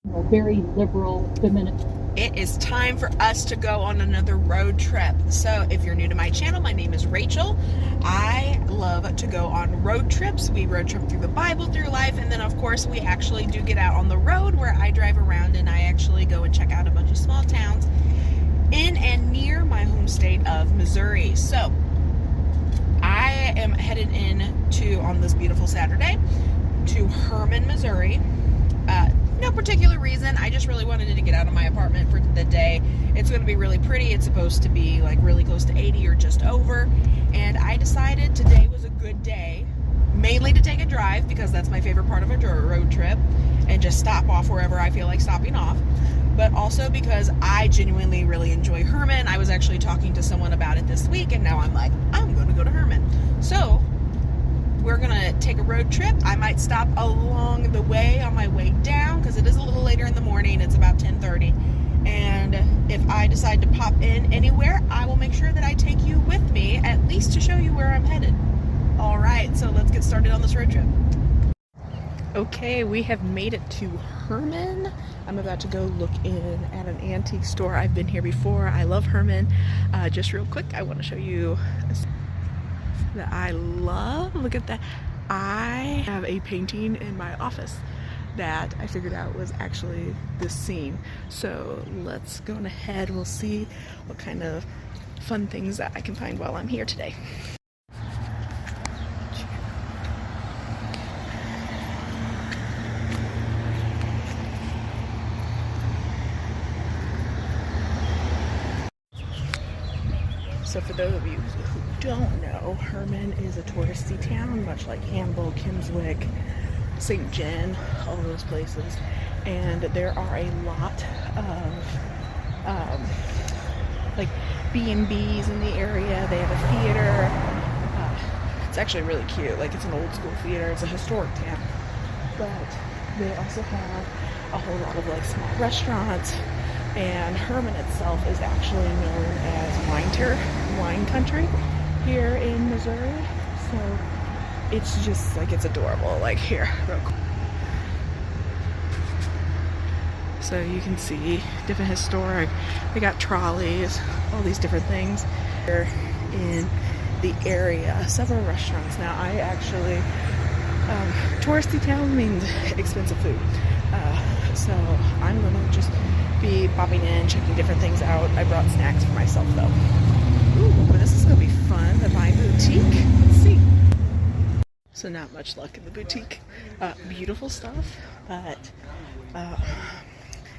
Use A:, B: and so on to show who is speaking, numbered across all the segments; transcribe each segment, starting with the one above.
A: very liberal, feminist.
B: It is time for us to go on another road trip. So if you're new to my channel, my name is Rachel. I love to go on road trips. We road trip through the Bible, through life, and then of course we actually do get out on the road where I drive around and I actually go and check out a bunch of small towns in and near my home state of Missouri. So I am headed on this beautiful Saturday to Hermann, Missouri. No particular reason. I just really wanted to get out of my apartment for the day. It's going to be really pretty. It's supposed to be like really close to 80 or just over. And I decided today was a good day, mainly to take a drive because that's my favorite part of a road trip, and just stop off wherever I feel like stopping off. But also because I genuinely really enjoy Hermann. I was actually talking to someone about it this week, and now I'm like, I'm going to go to Hermann. So we're gonna take a road trip. I might stop along the way on my way down because it is a little later in the morning. It's about 10:30, and if I decide to pop in anywhere, I will make sure that I take you with me, at least to show you where I'm headed. All right, so let's get started on this road trip. Okay, we have made it to Hermann. I'm about to go look in at an antique store. I've been here before. I love Hermann. Just real quick, I want to show you that I love. Look at that. I have a painting in my office that I figured out was actually this scene. So let's go on ahead. We'll see what kind of fun things that I can find while I'm here today. So for those of you who don't know, Hermann is a touristy town, much like Campbell, Kimmswick, St. John, all those places. And there are a lot of like B&Bs in the area. They have a theater. It's actually really cute. Like, it's an old school theater. It's a historic town. But they also have a whole lot of like small restaurants. And Hermann itself is actually known as wine country here in Missouri. So it's just like, it's adorable. Like, here, real quick. So you can see different historic, they got trolleys, all these different things here in the area. Several restaurants. Now, I actually, touristy town means expensive food. So I'm gonna just be popping in, checking different things out. I brought snacks for myself though. Ooh, but this is gonna be fun. The Vine Boutique. Let's see. So not much luck in the boutique. Beautiful stuff, but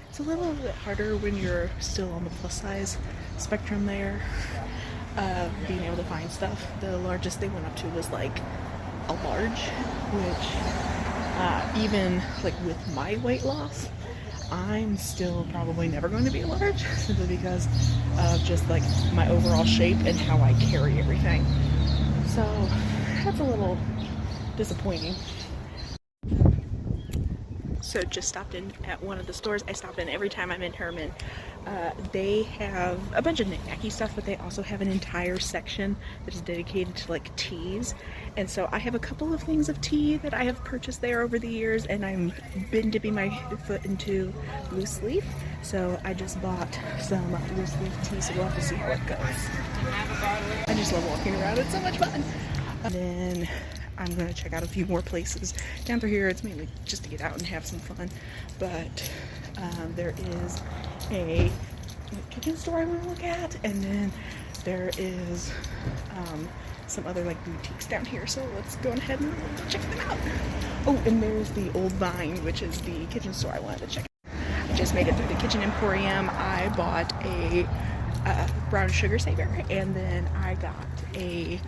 B: it's a little bit harder when you're still on the plus size spectrum there. Being able to find stuff. The largest they went up to was like a large, which even like with my weight loss, I'm still probably never going to be a large, simply because of just like my overall shape and how I carry everything. So that's a little disappointing. So just stopped in at one of the stores. I stop in every time I'm in Hermann. They have a bunch of knick-knacky stuff, but they also have an entire section that is dedicated to like teas. And so I have a couple of things of tea that I have purchased there over the years, and I've been dipping my foot into loose leaf. So I just bought some loose leaf tea, so we'll have to see how it goes. I just love walking around. It's so much fun. And then I'm going to check out a few more places. Down through here, it's mainly just to get out and have some fun. But there is a kitchen store I want to look at. And then there is some other like boutiques down here. So let's go ahead and check them out. Oh, and there's the Old Vine, which is the kitchen store I wanted to check out. I just made it through the Kitchen Emporium. I bought a brown sugar saver. And then I got a...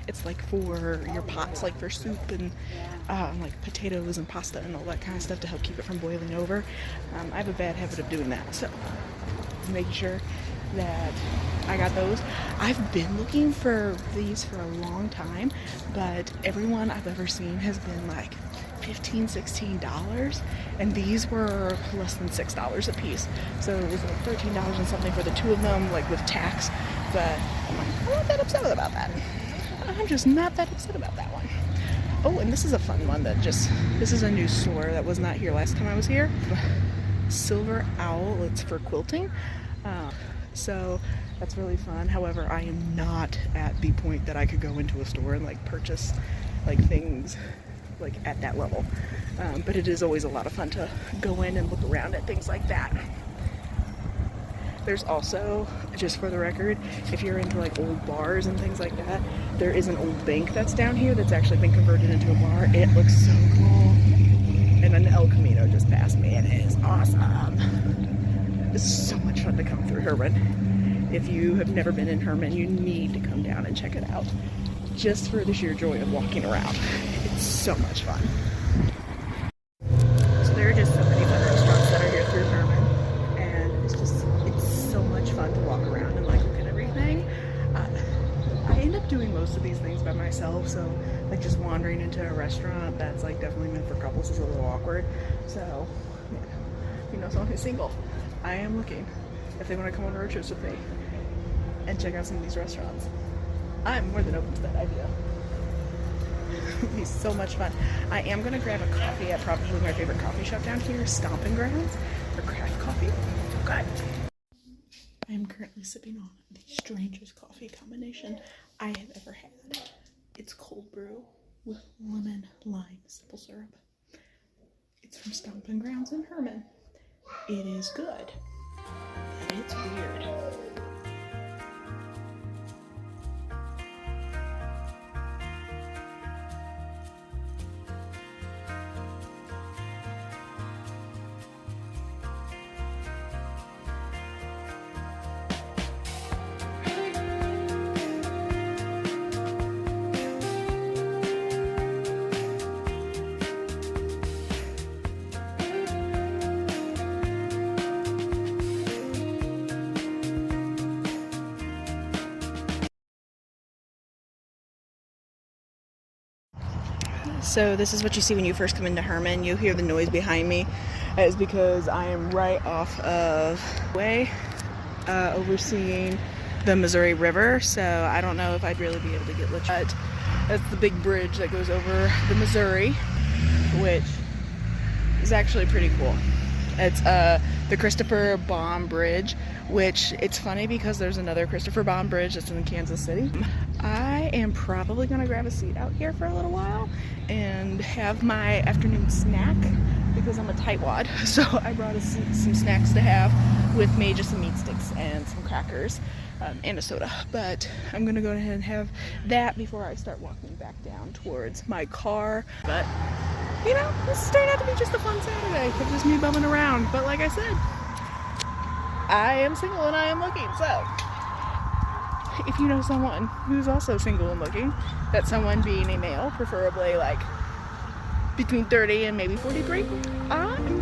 B: it's like for your pots, like for soup and like potatoes and pasta and all that kind of stuff to help keep it from boiling over. I have a bad habit of doing that, so make sure that I got those. I've been looking for these for a long time, but everyone I've ever seen has been like $15, $16, and these were less than $6 a piece. So it was like $13 and something for the two of them, like with tax. But I'm like, I'm not that upset about that. I'm just not that upset about that one. Oh, and this is a fun one this is a new store that was not here last time I was here. Silver Owl, it's for quilting. So that's really fun. However, I am not at the point that I could go into a store and like purchase like things like at that level. But it is always a lot of fun to go in and look around at things like that. There's also, just for the record, if you're into like old bars and things like that, there is an old bank that's down here that's actually been converted into a bar. It looks so cool. And an El Camino just passed me. It is awesome. It's so much fun to come through Hermann. If you have never been in Hermann, you need to come down and check it out. Just for the sheer joy of walking around. It's so much fun. So there are just so many fun restaurants that are here through Hermann. And it's so much fun to walk around and like look at everything. I end up doing most of these things by myself, so like just wandering into a restaurant that's like definitely meant for couples is a little awkward. So, yeah, you know, someone who's single, I am looking if they want to come on road trips with me and check out some of these restaurants. I'm more than open to that idea. It'll be so much fun. I am going to grab a coffee at probably my favorite coffee shop down here, Stomping Grounds, for craft coffee. Okay. I am currently sipping on the strangest coffee combination I have ever had. It's cold brew with lemon lime simple syrup. It's from Stomping Grounds in Hermann. It is good. It's weird. So this is what you see when you first come into Hermann. You hear the noise behind me. That is because I am right off of way overseeing the Missouri River. So I don't know if I'd really be able to get but that's the big bridge that goes over the Missouri, which is actually pretty cool. It's the Christopher Baum Bridge, which it's funny because there's another Christopher Baum Bridge that's in Kansas City. I am probably gonna grab a seat out here for a little while and have my afternoon snack because I'm a tightwad. So I brought some snacks to have with me, just some meat sticks and some crackers and a soda. But I'm gonna go ahead and have that before I start walking back down towards my car. But you know, this is turning out to be just a fun Saturday. It's just me bumming around. But like I said, I am single and I am looking. So if you know someone who's also single and looking, that someone being a male, preferably like between 30 and maybe 43, I'm